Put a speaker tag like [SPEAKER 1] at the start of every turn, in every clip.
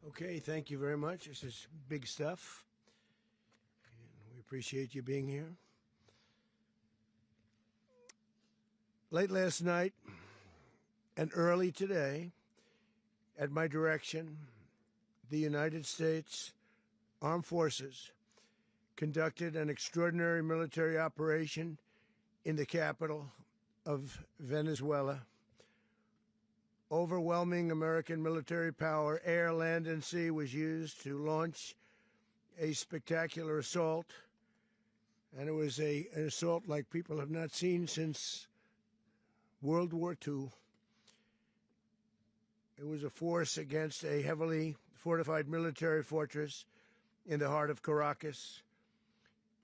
[SPEAKER 1] Okay, thank you very much. This is big stuff, and we appreciate you being here. Late last night and early today, at my direction, the United States Armed Forces conducted an extraordinary military operation in the capital of Venezuela. Overwhelming American military power, air, land, and sea, was used to launch a spectacular assault. And it was an assault like people have not seen since World War II. It was a force against a heavily fortified military fortress in the heart of Caracas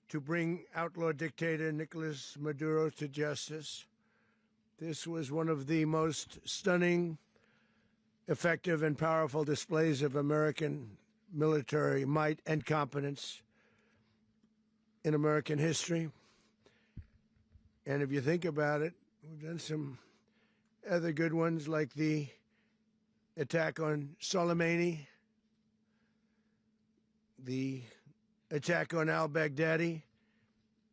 [SPEAKER 1] to bring outlaw dictator Nicolas Maduro to justice. This was one of the most stunning, effective, and powerful displays of American military might and competence in American history. And if you think about it, we've done some other good ones, like the attack on Soleimani, the attack on al-Baghdadi,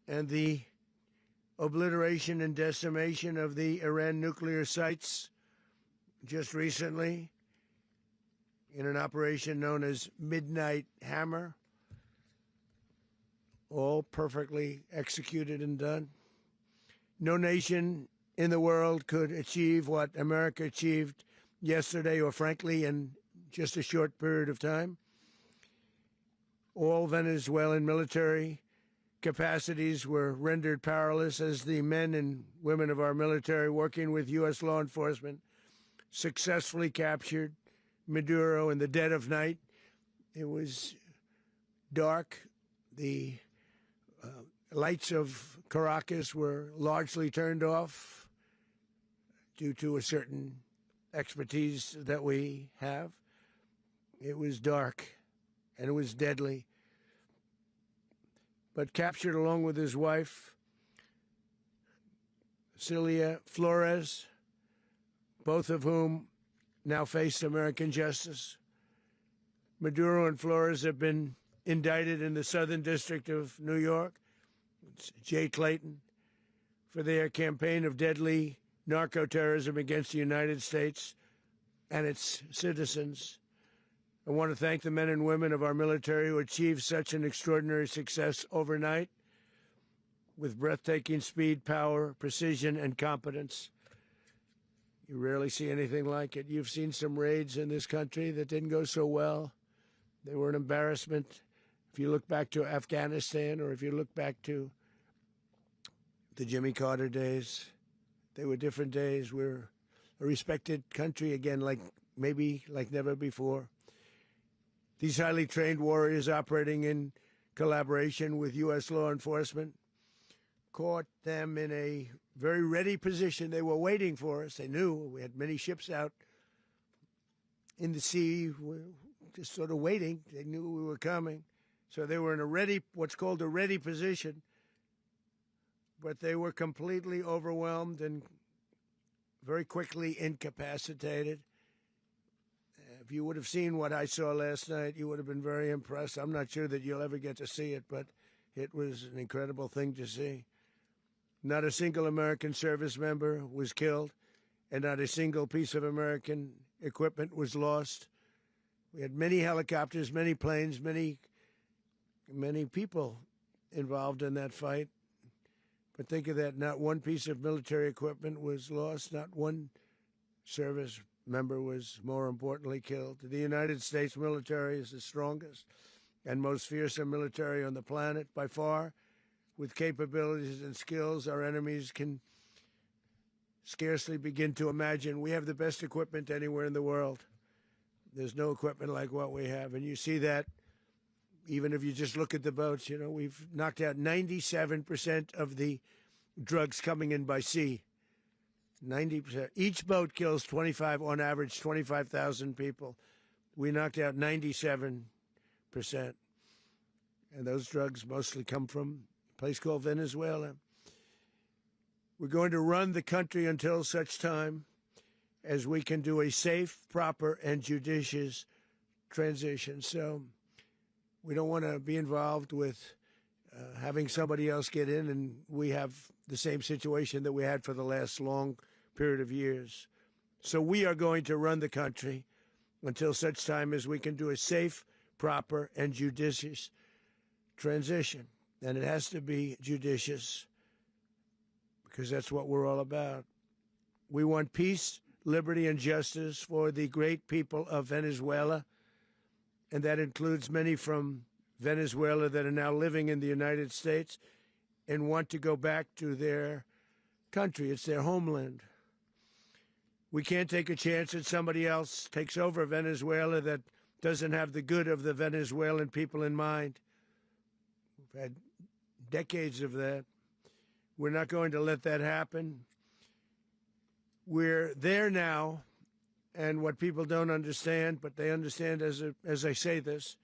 [SPEAKER 1] and the obliteration and decimation of the Iran nuclear sites just recently in an operation known as Midnight Hammer, all perfectly executed and done. No nation in the world could achieve what America achieved yesterday, or frankly in just a short period of time. All Venezuelan military capacities were rendered powerless as the men and women of our military, working with U.S. law enforcement, successfully captured Maduro in the dead of night. It was dark. The lights of Caracas were largely turned off due to a certain expertise that we have. It was dark, and it was deadly. But captured along with his wife, Celia Flores, both of whom now face American justice. Maduro and Flores have been indicted in the Southern District of New York, it's Jay Clayton, for their campaign of deadly narco-terrorism against the United States and its citizens. I want to thank the men and women of our military who achieved such an extraordinary success overnight with breathtaking speed, power, precision, and competence. You rarely see anything like it. You've seen some raids in this country that didn't go so well. They were an embarrassment. If you look back to Afghanistan, or if you look back to the Jimmy Carter days, they were different days. We're a respected country again, like never before. These highly trained warriors, operating in collaboration with U.S. law enforcement, caught them in a very ready position. They were waiting for us. They knew we had many ships out in the sea, just sort of waiting. They knew we were coming. So they were in a ready, what's called a ready position. But they were completely overwhelmed and very quickly incapacitated. If you would have seen what I saw last night, you would have been very impressed. I'm not sure that you'll ever get to see it, but it was an incredible thing to see. Not a single American service member was killed, and not a single piece of American equipment was lost. We had many helicopters, many planes, many people involved in that fight. But think of that, not one piece of military equipment was lost, not one service member was, more importantly, killed. The United States military is the strongest and most fearsome military on the planet by far. With capabilities and skills our enemies can scarcely begin to imagine. We have the best equipment anywhere in the world. There's no equipment like what we have. And you see that even if you just look at the boats. You know, we've knocked out 97% of the drugs coming in by sea. 90%. Each boat kills on average, 25,000 people. We knocked out 97%. And those drugs mostly come from a place called Venezuela. We're going to run the country until such time as we can do a safe, proper, and judicious transition. So we don't want to be involved with having somebody else get in, and we have the same situation that we had for the last long period of years. So we are going to run the country until such time as we can do a safe, proper, and judicious transition. And it has to be judicious because that's what we're all about. We want peace, liberty, and justice for the great people of Venezuela, and that includes many from Venezuela that are now living in the United States and want to go back to their country. It's their homeland. We can't take a chance that somebody else takes over Venezuela that doesn't have the good of the Venezuelan people in mind. We've had decades of that. We're not going to let that happen. We're there now, and what people don't understand, but they understand as I say this,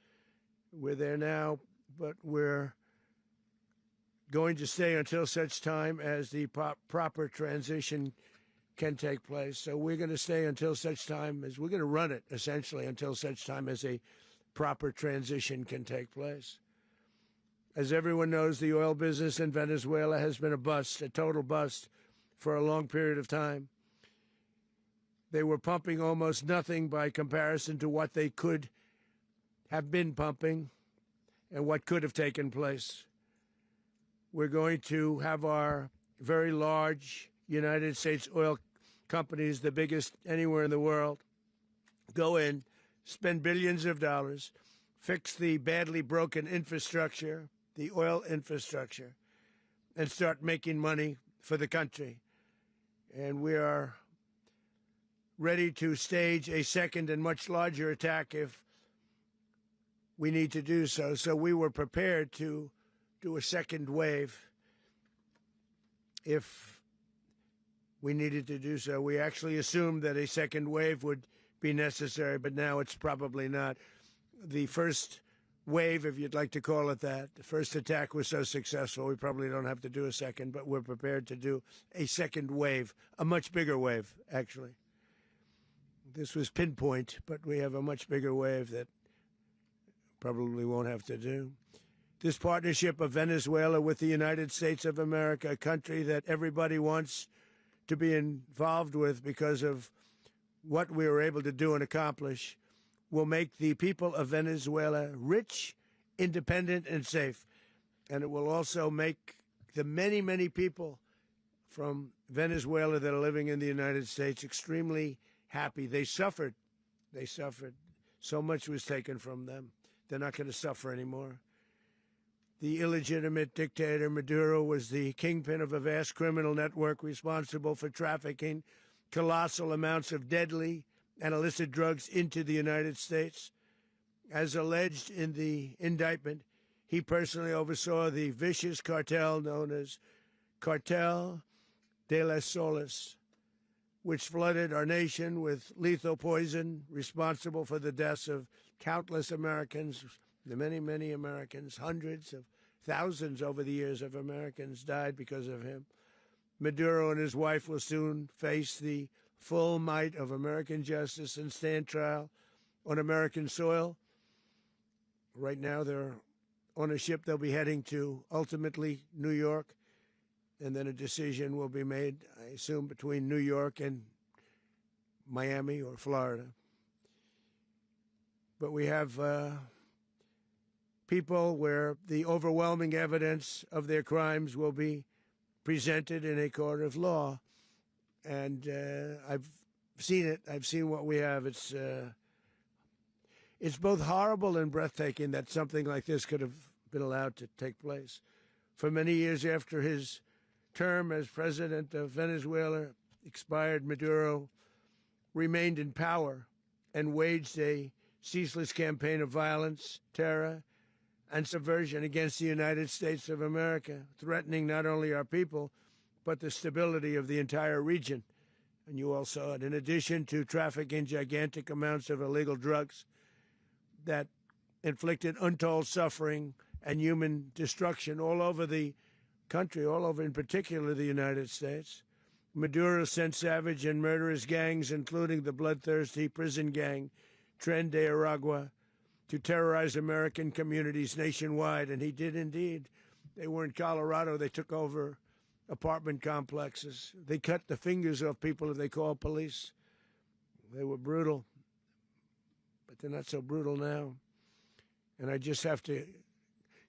[SPEAKER 1] we're there now, but we're going to stay until such time as the proper transition can take place. So we're going to stay until such time as we're going to run it, essentially, until such time as a proper transition can take place. As everyone knows, the oil business in Venezuela has been a bust, a total bust, for a long period of time. They were pumping almost nothing by comparison to what they could have been pumping and what could have taken place. We're going to have our very large United States oil companies, the biggest anywhere in the world, go in, spend billions of dollars, fix the badly broken infrastructure, the oil infrastructure, and start making money for the country. And we are ready to stage a second and much larger attack if we need to do so. So we were prepared to do a second wave if we needed to do so. We actually assumed that a second wave would be necessary, but now it's probably not. The first wave, if you'd like to call it that, the first attack was so successful, we probably don't have to do a second, but we're prepared to do a second wave, a much bigger wave, actually. This was pinpoint, but we have a much bigger wave that probably won't have to do. This partnership of Venezuela with the United States of America, a country that everybody wants to be involved with because of what we were able to do and accomplish, will make the people of Venezuela rich, independent, and safe. And it will also make the many, many people from Venezuela that are living in the United States extremely happy. They suffered. They suffered. So much was taken from them. They're not going to suffer anymore. The illegitimate dictator Maduro was the kingpin of a vast criminal network responsible for trafficking colossal amounts of deadly and illicit drugs into the United States. As alleged in the indictment, he personally oversaw the vicious cartel known as Cartel de las Solas, which flooded our nation with lethal poison, responsible for the deaths of countless Americans, the many, many Americans. Hundreds of thousands over the years of Americans died because of him. Maduro and his wife will soon face the full might of American justice and stand trial on American soil. Right now, they're on a ship they'll be heading to, ultimately, New York, and then a decision will be made, I assume, between New York and Miami or Florida. But we have people where the overwhelming evidence of their crimes will be presented in a court of law. And I've seen it. I've seen what we have. It's both horrible and breathtaking that something like this could have been allowed to take place. For many years after his term as president of Venezuela expired, Maduro remained in power and waged a ceaseless campaign of violence, terror, and subversion against the United States of America, threatening not only our people, but the stability of the entire region. And you all saw it. In addition to trafficking gigantic amounts of illegal drugs that inflicted untold suffering and human destruction all over the country, all over, in particular, the United States, Maduro sent savage and murderous gangs, including the bloodthirsty prison gang, Tren de Aragua, to terrorize American communities nationwide, and he did indeed. They were in Colorado. They took over apartment complexes. They cut the fingers off people if they called police. They were brutal, but they're not so brutal now. And I just have to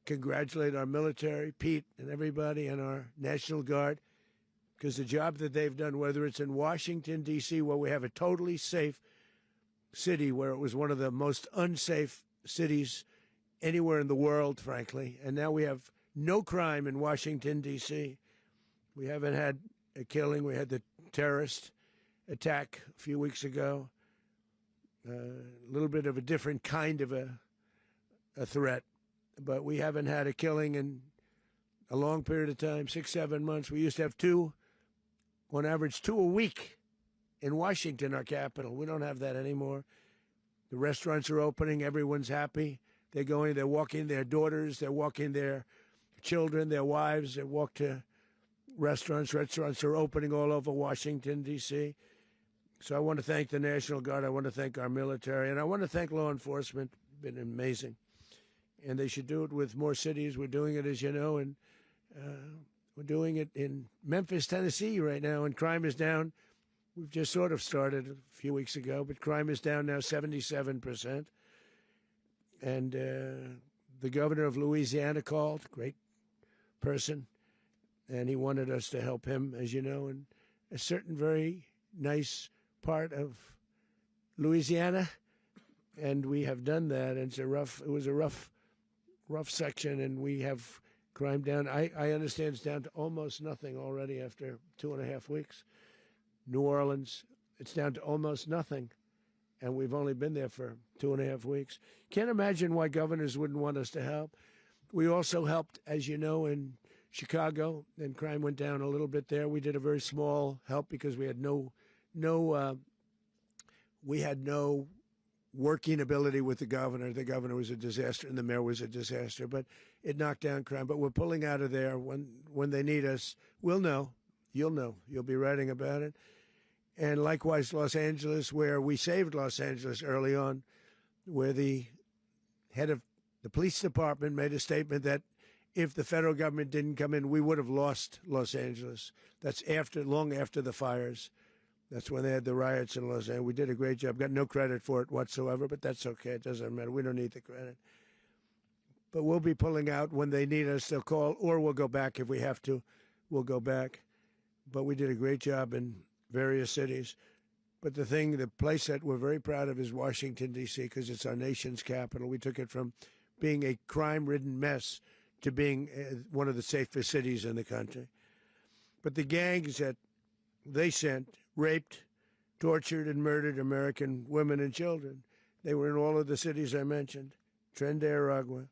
[SPEAKER 1] congratulate our military, Pete and everybody, and our National Guard, because the job that they've done, whether it's in Washington, D.C., where we have a totally safe city, where it was one of the most unsafe cities anywhere in the world, frankly, and now we have no crime in Washington, D.C. We haven't had a killing. We had the terrorist attack a few weeks ago, a little bit of a different kind of a threat, but we haven't had a killing in a long period of time, 6-7 months. We used to have on average two a week in Washington, our capital. We don't have that anymore. The restaurants are opening. Everyone's happy. They're walking their daughters. They're walking their children, their wives. They walk to restaurants. Restaurants are opening all over Washington, D.C. So I want to thank the National Guard. I want to thank our military. And I want to thank law enforcement. It's been amazing. And they should do it with more cities. We're doing it, as you know, and we're doing it in Memphis, Tennessee right now, and crime is down. We've just sort of started a few weeks ago, but crime is down now 77%. And the governor of Louisiana called, great person, and he wanted us to help him, as you know, in a certain very nice part of Louisiana, and we have done that. And it was a rough section, and we have crime down. I understand it's down to almost nothing already after 2.5 weeks. New Orleans, it's down to almost nothing, and we've only been there for 2.5 weeks. Can't imagine why governors wouldn't want us to help. We also helped, as you know, in Chicago, and crime went down a little bit there. We did a very small help because we had no working ability with the governor. The governor was a disaster, and the mayor was a disaster, but it knocked down crime. But we're pulling out of there. When they need us, we'll know. You'll know. You'll be writing about it. And likewise, Los Angeles, where we saved Los Angeles early on, where the head of the police department made a statement that if the federal government didn't come in, we would have lost Los Angeles. That's long after the fires. That's when they had the riots in Los Angeles. We did a great job. Got no credit for it whatsoever, but that's okay. It doesn't matter. We don't need the credit. But we'll be pulling out. When they need us, they'll call, or we'll go back if we have to. We'll go back. But we did a great job in various cities. But the place that we're very proud of is Washington, D.C., because it's our nation's capital. We took it from being a crime-ridden mess to being one of the safest cities in the country. But the gangs that they sent raped, tortured, and murdered American women and children. They were in all of the cities I mentioned, Tren de Aragua.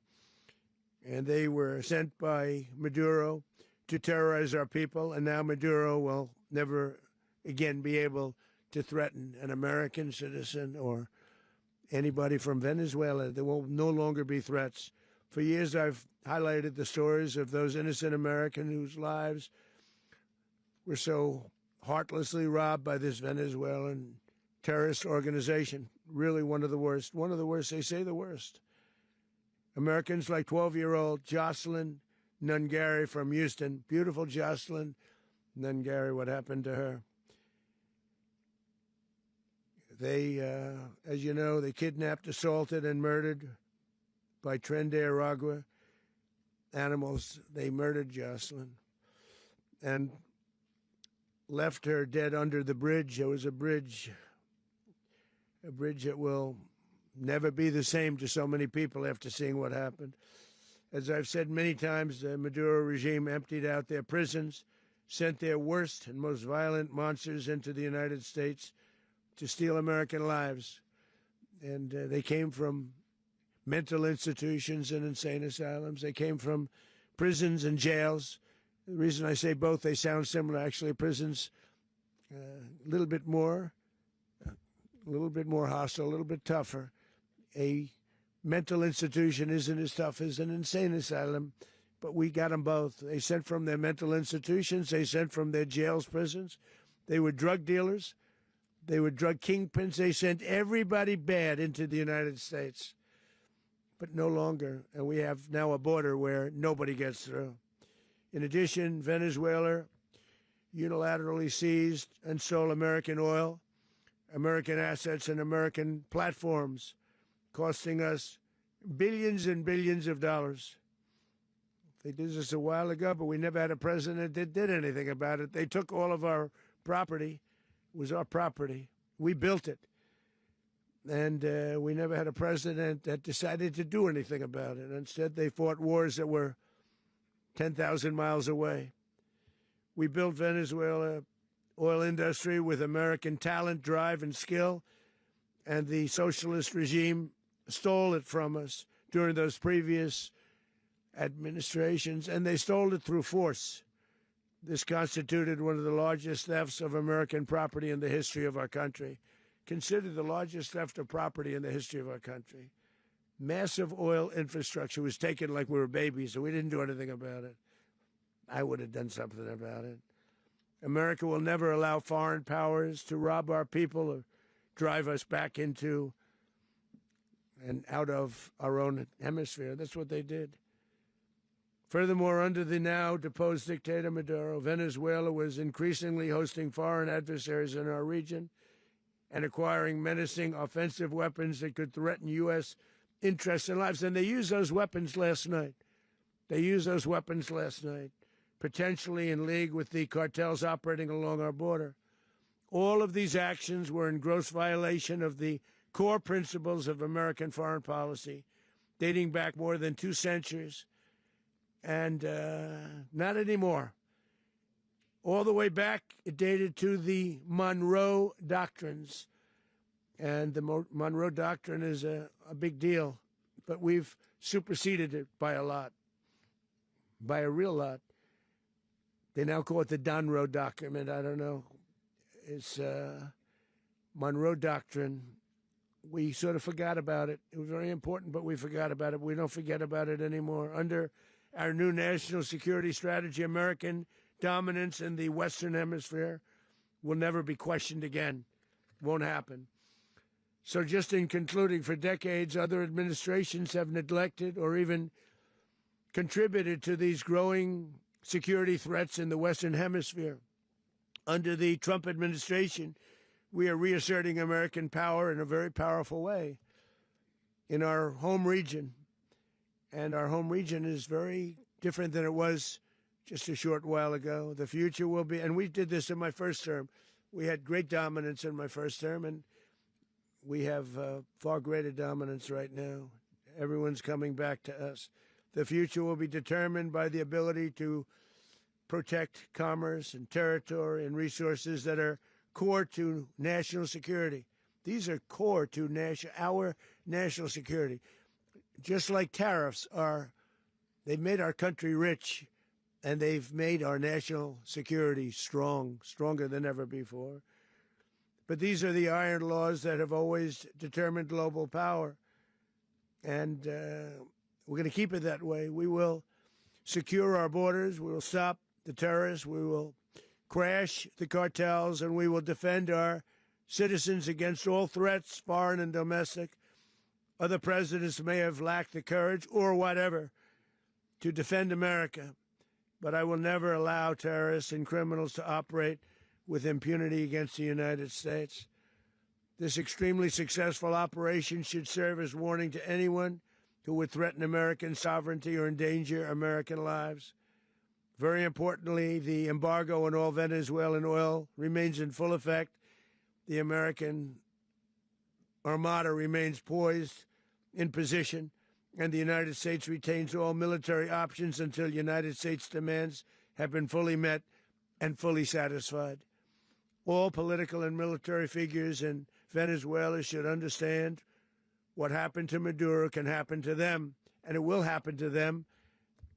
[SPEAKER 1] And they were sent by Maduro to terrorize our people, and now Maduro will never again be able to threaten an American citizen or anybody from Venezuela. There will no longer be threats. For years, I've highlighted the stories of those innocent Americans whose lives were so heartlessly robbed by this Venezuelan terrorist organization. Really one of the worst. One of the worst, they say the worst. Americans like 12-year-old Jocelyn Nungari from Houston. Beautiful Jocelyn Nungari, what happened to her? They, as you know, they kidnapped, assaulted, and murdered by Tren de Aragua animals. They murdered Jocelyn and left her dead under the bridge. There was a bridge that will never be the same to so many people after seeing what happened. As I've said many times, the Maduro regime emptied out their prisons, sent their worst and most violent monsters into the United States to steal American lives. And they came from mental institutions and insane asylums. They came from prisons and jails. The reason I say both, they sound similar. Actually, prisons a little bit more hostile, a little bit tougher. A mental institution isn't as tough as an insane asylum, but we got them both. They sent from their mental institutions. They sent from their jails, prisons. They were drug dealers. They were drug kingpins. They sent everybody bad into the United States, but no longer. And we have now a border where nobody gets through. In addition, Venezuela unilaterally seized and stole American oil, American assets, and American platforms, costing us billions and billions of dollars. They did this a while ago, but we never had a president that did anything about it. They took all of our property. It was our property. We built it. And we never had a president that decided to do anything about it. Instead, they fought wars that were 10,000 miles away. We built Venezuela oil industry with American talent, drive, and skill, and the socialist regime stole it from us during those previous administrations, and they stole it through force. This constituted one of the largest thefts of American property in the history of our country. Considered the largest theft of property in the history of our country. Massive oil infrastructure was taken like we were babies, and we didn't do anything about it. I would have done something about it. America will never allow foreign powers to rob our people or drive us back into and out of our own hemisphere. That's what they did. Furthermore, under the now deposed dictator Maduro, Venezuela was increasingly hosting foreign adversaries in our region and acquiring menacing offensive weapons that could threaten U.S. interests and lives. And they used those weapons last night. Potentially in league with the cartels operating along our border. All of these actions were in gross violation of the core principles of American foreign policy, dating back more than 2 centuries. And not anymore. All the way back, it dated to the Monroe Doctrines. And the Monroe Doctrine is a big deal. But we've superseded it by a lot. By a real lot. They now call it the Monroe Document. I don't know. It's Monroe Doctrine. We sort of forgot about it. It was very important, but we forgot about it. We don't forget about it anymore. Under our new national security strategy, American dominance in the Western Hemisphere will never be questioned again. Won't happen. So just in concluding, for decades, other administrations have neglected or even contributed to these growing security threats in the Western Hemisphere. Under the Trump administration, we are reasserting American power in a very powerful way in our home region. And our home region is very different than it was just a short while ago. The future will be, and we did this in my first term. We had great dominance in my first term, and we have far greater dominance right now. Everyone's coming back to us. The future will be determined by the ability to protect commerce and territory and resources that are core to national security. These are core to our national security. Just like tariffs they've made our country rich, and they've made our national security stronger than ever before. But these are the iron laws that have always determined global power. And we're going to keep it that way. We will secure our borders. We will stop the terrorists. We will crash the cartels, and we will defend our citizens against all threats, foreign and domestic. Other presidents may have lacked the courage or whatever to defend America, but I will never allow terrorists and criminals to operate with impunity against the United States. This extremely successful operation should serve as warning to anyone who would threaten American sovereignty or endanger American lives. Very importantly, the embargo on all Venezuelan oil remains in full effect. The American Armada remains poised in position, and the United States retains all military options until United States demands have been fully met and fully satisfied. All political and military figures in Venezuela should understand what happened to Maduro can happen to them, and it will happen to them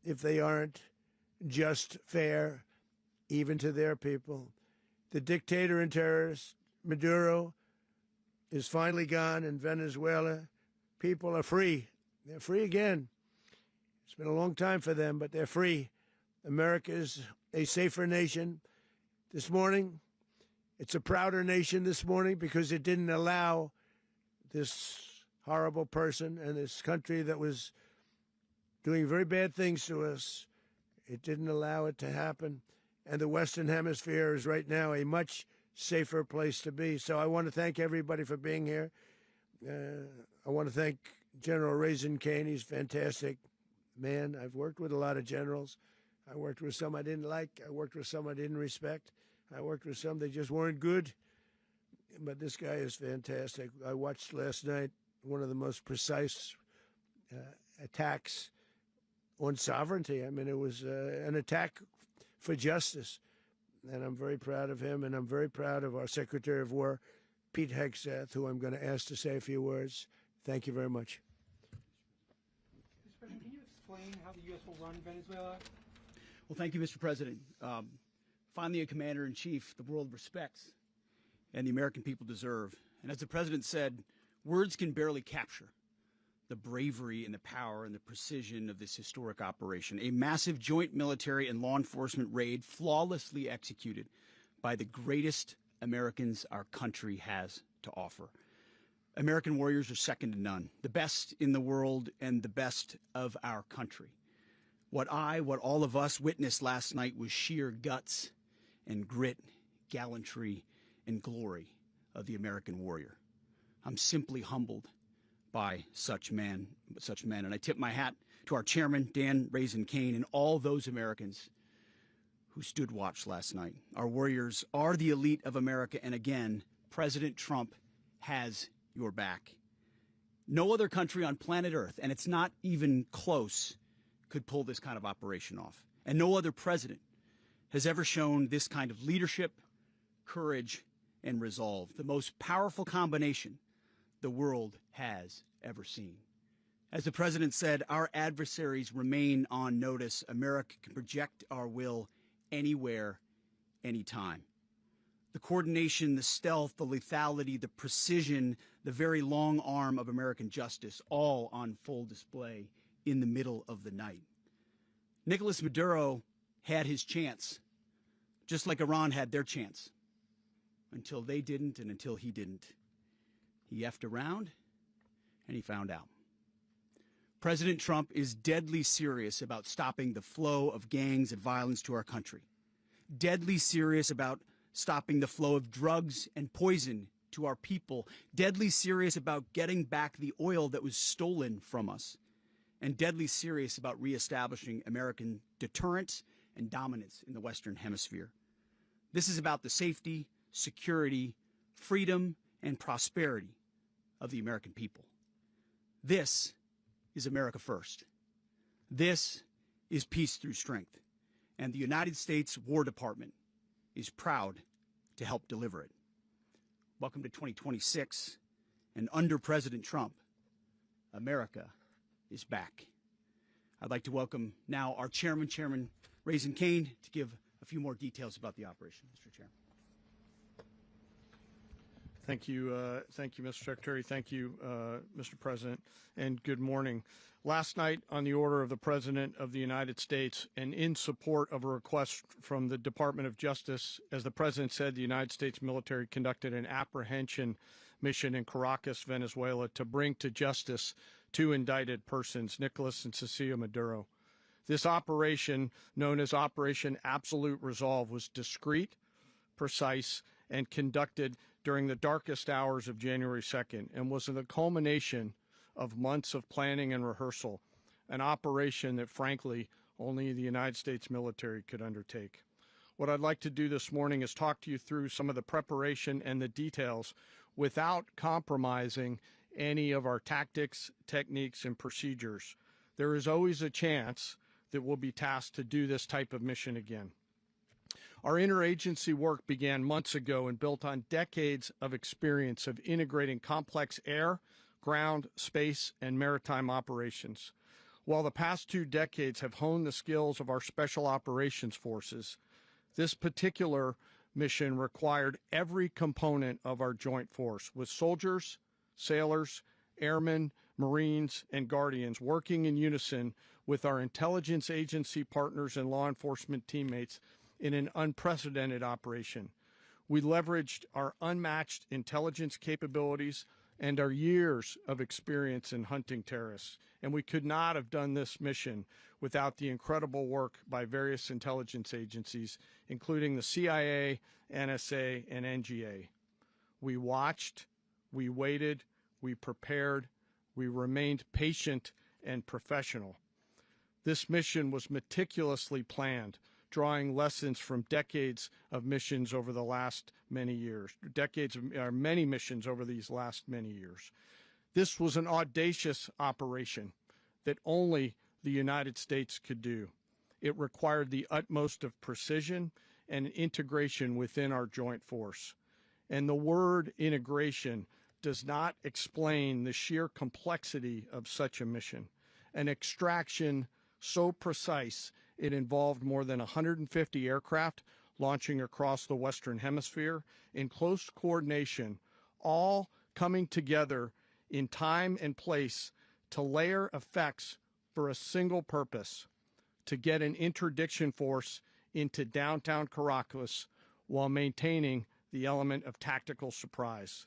[SPEAKER 1] if they aren't just, fair, even to their people. The dictator and terrorist Maduro is finally gone, and Venezuela people are free. They're free again. It's been a long time for them, but they're free. America is a safer nation. This morning, It's a prouder nation this morning because it didn't allow this horrible person and this country that was doing very bad things to us. It didn't allow it to happen. And the Western Hemisphere is right now a much safer place to be. So I want to thank everybody for being here. I want to thank General Raisin Kane. He's a fantastic man. I've worked with a lot of generals. I worked with some I didn't like. I worked with some I didn't respect. I worked with some that just weren't good. But this guy is fantastic. I watched last night one of the most precise attacks on sovereignty. I mean, it was an attack for justice. And I'm very proud of him, and I'm very proud of our Secretary of War, Pete Hegseth, who I'm going to ask to say a few words. Thank you very much.
[SPEAKER 2] Mr. President, can you explain how the U.S. will run Venezuela?
[SPEAKER 3] Well, thank you, Mr. President. Finally, a commander-in-chief the world respects and the American people deserve. And as the President said, words can barely capture the bravery and the power and the precision of this historic operation. A massive joint military and law enforcement raid flawlessly executed by the greatest Americans our country has to offer. American warriors are second to none, the best in the world and the best of our country. What all of us witnessed last night was sheer guts and grit, gallantry, and glory of the American warrior. I'm simply humbled by such men. And I tip my hat to our chairman, Dan Raisin Kane, and all those Americans who stood watch last night. Our warriors are the elite of America, and again, President Trump has your back. No other country on planet Earth, and it's not even close, could pull this kind of operation off. And no other president has ever shown this kind of leadership, courage, and resolve, the most powerful combination the world has ever seen. As the President said, our adversaries remain on notice. America can project our will anywhere, anytime. The coordination, the stealth, the lethality, the precision, the very long arm of American justice, all on full display in the middle of the night. Nicolas Maduro had his chance, just like Iran had their chance, until they didn't and until he didn't. He effed around, and he found out. President Trump is deadly serious about stopping the flow of gangs and violence to our country, deadly serious about stopping the flow of drugs and poison to our people, deadly serious about getting back the oil that was stolen from us, and deadly serious about reestablishing American deterrence and dominance in the Western Hemisphere. This is about the safety, security, freedom, and prosperity of the American people. This is America first. This is peace through strength. And the United States War Department is proud to help deliver it. Welcome to 2026. And under President Trump, America is back. I'd like to welcome now our chairman, Chairman Raisin Kane, to give a few more details about the operation. Mr. Chairman.
[SPEAKER 4] Thank you, Mr. Secretary. Thank you, Mr. President, and good morning. Last night, on the order of the President of the United States and in support of a request from the Department of Justice, as the President said, the United States military conducted an apprehension mission in Caracas, Venezuela, to bring to justice two indicted persons, Nicolas and Cecilia Maduro. This operation, known as Operation Absolute Resolve, was discreet, precise, and conducted during the darkest hours of January 2nd and was the culmination of months of planning and rehearsal, an operation that, frankly, only the United States military could undertake. What I'd like to do this morning is talk to you through some of the preparation and the details without compromising any of our tactics, techniques, and procedures. There is always a chance that we'll be tasked to do this type of mission again. Our interagency work began months ago and built on decades of experience of integrating complex air, ground, space, and maritime operations. While the past 2 decades have honed the skills of our special operations forces, this particular mission required every component of our joint force, with soldiers, sailors, airmen, Marines, and Guardians working in unison with our intelligence agency partners and law enforcement teammates in an unprecedented operation. We leveraged our unmatched intelligence capabilities and our years of experience in hunting terrorists. And we could not have done this mission without the incredible work by various intelligence agencies, including the CIA, NSA, and NGA. We watched, we waited, we prepared, we remained patient and professional. This mission was meticulously planned, drawing lessons from decades of missions over the last many years, many missions over these last many years. This was an audacious operation that only the United States could do. It required the utmost of precision and integration within our joint force. And the word integration does not explain the sheer complexity of such a mission. An extraction so precise it involved more than 150 aircraft launching across the Western Hemisphere in close coordination, all coming together in time and place to layer effects for a single purpose, to get an interdiction force into downtown Caracas while maintaining the element of tactical surprise.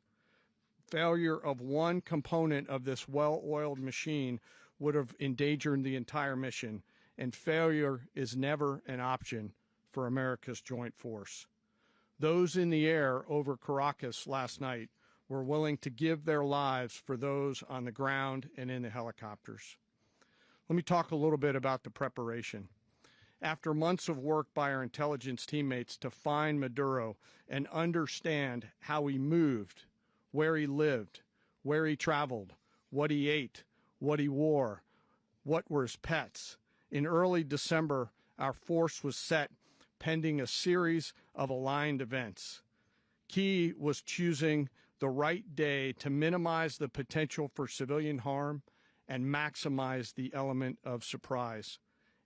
[SPEAKER 4] Failure of one component of this well-oiled machine would have endangered the entire mission, and failure is never an option for America's joint force. Those in the air over Caracas last night were willing to give their lives for those on the ground and in the helicopters. Let me talk a little bit about the preparation. After months of work by our intelligence teammates to find Maduro and understand how he moved, where he lived, where he traveled, what he ate, what he wore, what were his pets, in early December, our force was set pending a series of aligned events. Key was choosing the right day to minimize the potential for civilian harm and maximize the element of surprise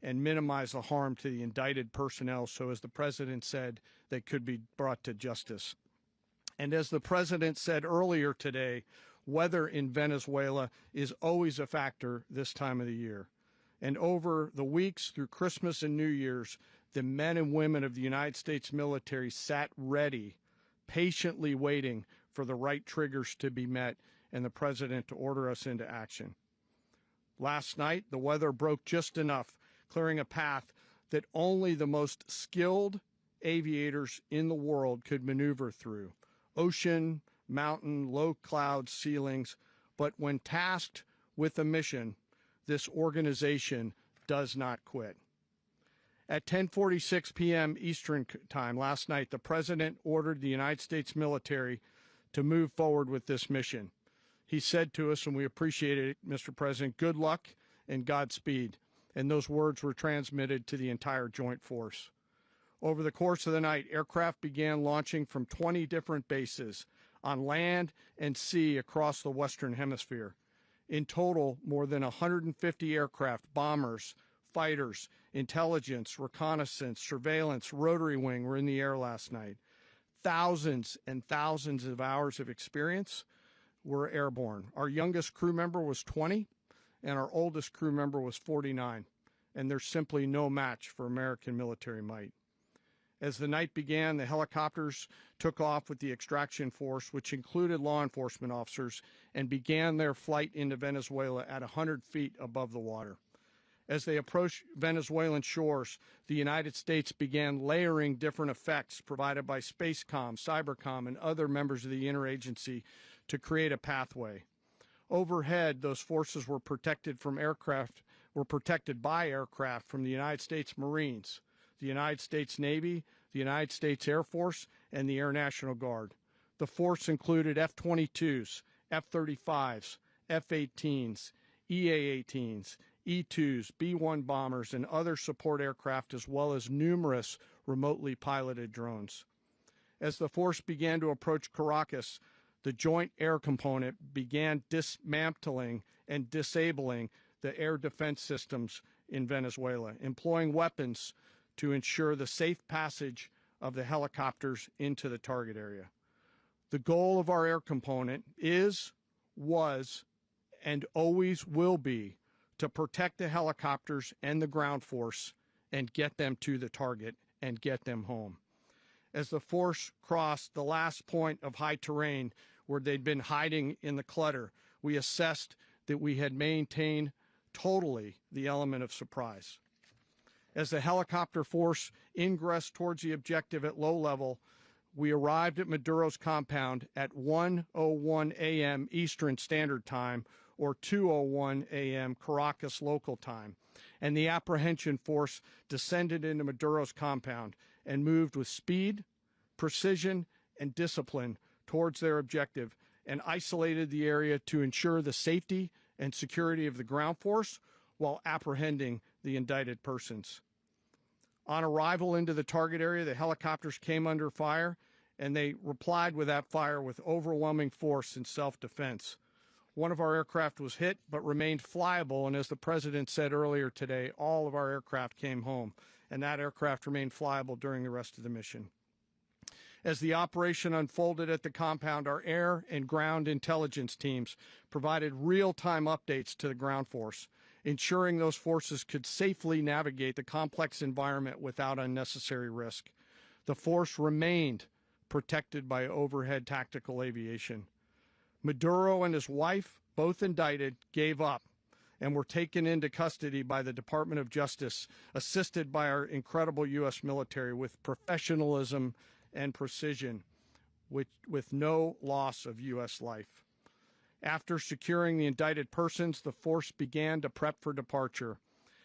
[SPEAKER 4] and minimize the harm to the indicted personnel so, as the President said, they could be brought to justice. And as the President said earlier today, weather in Venezuela is always a factor this time of the year. And over the weeks through Christmas and New Year's, the men and women of the United States military sat ready, patiently waiting for the right triggers to be met and the President to order us into action. Last night, the weather broke just enough, clearing a path that only the most skilled aviators in the world could maneuver through. Ocean, mountain, low cloud ceilings, but when tasked with a mission, this organization does not quit. At 10:46 p.m. Eastern Time last night, the President ordered the United States military to move forward with this mission. He said to us, and we appreciate it, Mr. President, good luck and Godspeed. And those words were transmitted to the entire joint force. Over the course of the night, aircraft began launching from 20 different bases on land and sea across the Western Hemisphere. In total, more than 150 aircraft, bombers, fighters, intelligence, reconnaissance, surveillance, rotary wing were in the air last night. Thousands and thousands of hours of experience were airborne. Our youngest crew member was 20, and our oldest crew member was 49, and there's simply no match for American military might. As the night began, the helicopters took off with the extraction force, which included law enforcement officers, and began their flight into Venezuela at 100 feet above the water. As they approached Venezuelan shores, the United States began layering different effects provided by Spacecom, Cybercom, and other members of the interagency to create a pathway. Overhead, those forces were protected by aircraft from the United States Marines, the United States Navy, the United States Air Force, and the Air National Guard. The force included F-22s, F-35s, F-18s, EA-18s, E-2s, B-1 bombers, and other support aircraft, as well as numerous remotely piloted drones. As the force began to approach Caracas, the Joint Air Component began dismantling and disabling the air defense systems in Venezuela, employing weapons to ensure the safe passage of the helicopters into the target area. The goal of our air component is, was, and always will be to protect the helicopters and the ground force and get them to the target and get them home. As the force crossed the last point of high terrain where they'd been hiding in the clutter, we assessed that we had maintained totally the element of surprise. As the helicopter force ingressed towards the objective at low level, we arrived at Maduro's compound at 1:01 a.m. Eastern Standard Time, or 2:01 a.m. Caracas local time, and the apprehension force descended into Maduro's compound and moved with speed, precision, and discipline towards their objective, and isolated the area to ensure the safety and security of the ground force while apprehending the indicted persons. On arrival into the target area, the helicopters came under fire, and they replied with that fire with overwhelming force in self-defense. One of our aircraft was hit but remained flyable, and as the President said earlier today, all of our aircraft came home, and that aircraft remained flyable during the rest of the mission. As the operation unfolded at the compound, our air and ground intelligence teams provided real-time updates to the ground force, ensuring those forces could safely navigate the complex environment without unnecessary risk. The force remained protected by overhead tactical aviation. Maduro and his wife, both indicted, gave up and were taken into custody by the Department of Justice, assisted by our incredible U.S. military with professionalism and precision, with no loss of U.S. life. After securing the indicted persons, the force began to prep for departure.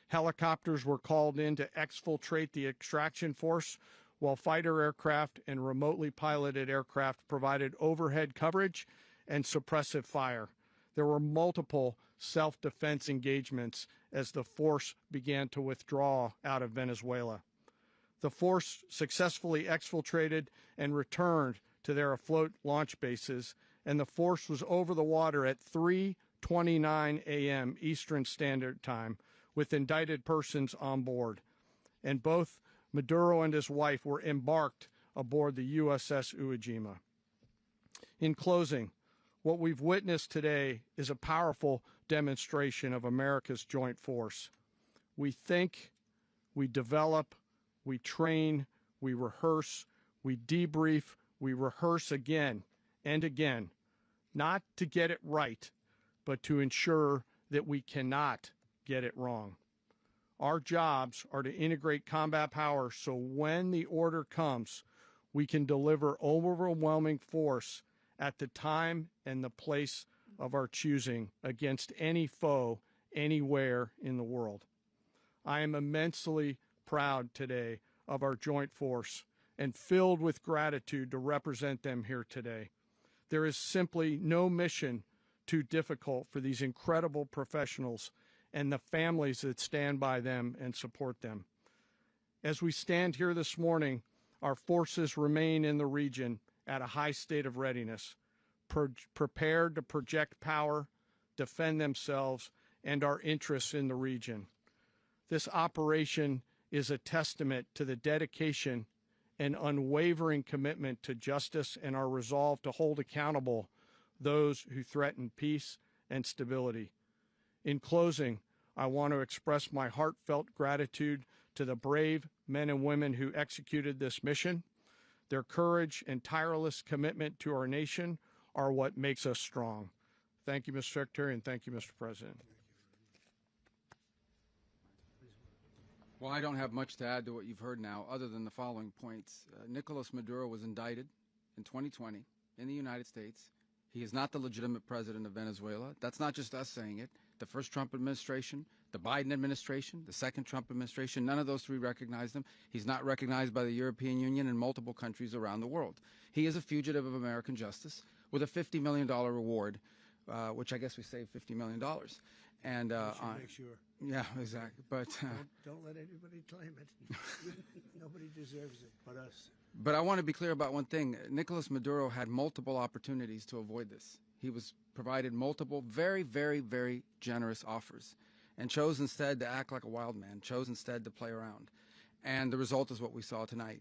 [SPEAKER 4] Helicopters were called in to exfiltrate the extraction force, while fighter aircraft and remotely piloted aircraft provided overhead coverage and suppressive fire. There were multiple self-defense engagements as the force began to withdraw out of Venezuela. The force successfully exfiltrated and returned to their afloat launch bases, and the force was over the water at 3:29 a.m. Eastern Standard Time with indicted persons on board. And both Maduro and his wife were embarked aboard the USS Iwo Jima. In closing, what we've witnessed today is a powerful demonstration of America's joint force. We think, we develop, we train, we rehearse, we debrief, we rehearse again and again, not to get it right, but to ensure that we cannot get it wrong. Our jobs are to integrate combat power so when the order comes, we can deliver overwhelming force at the time and the place of our choosing against any foe anywhere in the world. I am immensely proud today of our joint force and filled with gratitude to represent them here today. There is simply no mission too difficult for these incredible professionals and the families that stand by them and support them. As we stand here this morning, our forces remain in the region at a high state of readiness, prepared to project power, defend themselves, and our interests in the region. This operation is a testament to the dedication and unwavering commitment to justice and our resolve to hold accountable those who threaten peace and stability. In closing, I want to express my heartfelt gratitude to the brave men and women who executed this mission. Their courage and tireless commitment to our nation are what makes us strong. Thank you, Mr. Secretary, and thank you, Mr. President.
[SPEAKER 5] Well, I don't have much to add to what you've heard now, other than the following points. Nicolas Maduro was indicted in 2020 in the United States. He is not the legitimate president of Venezuela. That's not just us saying it. The first Trump administration, the Biden administration, the second Trump administration, none of those three recognized him. He's not recognized by the European Union and multiple countries around the world. He is a fugitive of American justice with a $50 million reward, which I guess we saved $50 million. And
[SPEAKER 1] make sure.
[SPEAKER 5] Yeah, exactly. But
[SPEAKER 1] don't let anybody claim it. Nobody deserves it but us.
[SPEAKER 5] But I want to be clear about one thing. Nicolas Maduro had multiple opportunities to avoid this. He was provided multiple very, very, very generous offers and chose instead to act like a wild man, chose instead to play around. And the result is what we saw tonight.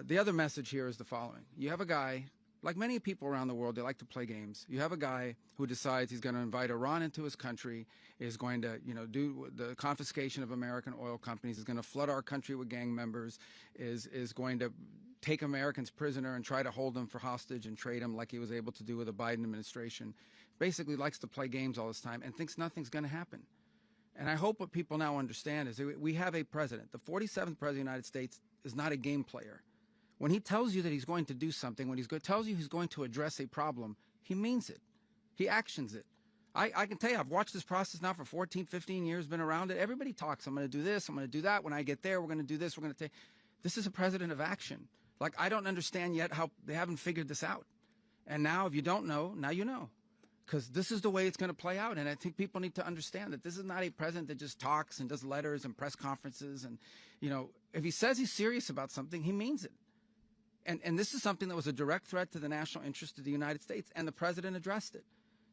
[SPEAKER 5] The other message here is the following. You have a guy, like many people around the world, they like to play games. You have a guy who decides he's going to invite Iran into his country, is going to, do the confiscation of American oil companies, is going to flood our country with gang members, is going to take Americans prisoner and try to hold them for hostage and trade them like he was able to do with the Biden administration. Basically likes to play games all this time and thinks nothing's going to happen. And I hope what people now understand is that we have a president. The 47th president of the United States is not a game player. When he tells you that he's going to do something, when he tells you he's going to address a problem, he means it. He actions it. I can tell you, I've watched this process now for 14, 15 years, been around it. Everybody talks. I'm going to do this. I'm going to do that. When I get there, we're going to do this. We're going to take. This is a president of action. Like, I don't understand yet how they haven't figured this out. And now, if you don't know, now you know. Because this is the way it's going to play out. And I think people need to understand that this is not a president that just talks and does letters and press conferences. And, you know, if he says he's serious about something, he means it. And this is something that was a direct threat to the national interest of the United States, and the president addressed it.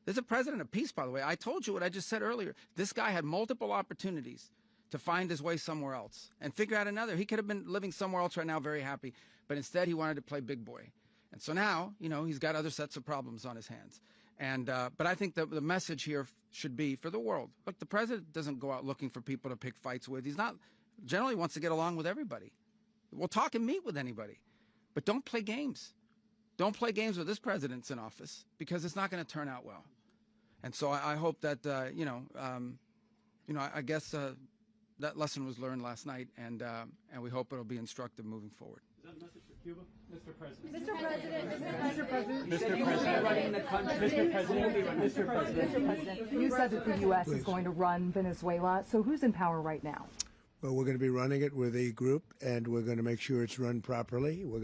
[SPEAKER 5] There's a president of peace, by the way. I told you what I just said earlier. This guy had multiple opportunities to find his way somewhere else and figure out another. He could have been living somewhere else right now, very happy, but instead he wanted to play big boy. And so now, you know, he's got other sets of problems on his hands. And but I think the message here should be for the world. Look, the president doesn't go out looking for people to pick fights with. He's not generally wants to get along with everybody. We'll talk and meet with anybody, but don't play games. Don't play games with this president's in office, because it's not going to turn out well. And so I hope that I guess that lesson was learned last night, and we hope it'll be instructive moving forward.
[SPEAKER 3] Is that a message for Cuba? Mr. President.
[SPEAKER 6] Mr. President.
[SPEAKER 2] Mr. President.
[SPEAKER 6] Mr. President. You said that the U.S. is going to run Venezuela. So who's in power right now?
[SPEAKER 1] Well, we're going to be running it with a group, and we're going to make sure it's run properly. We're going to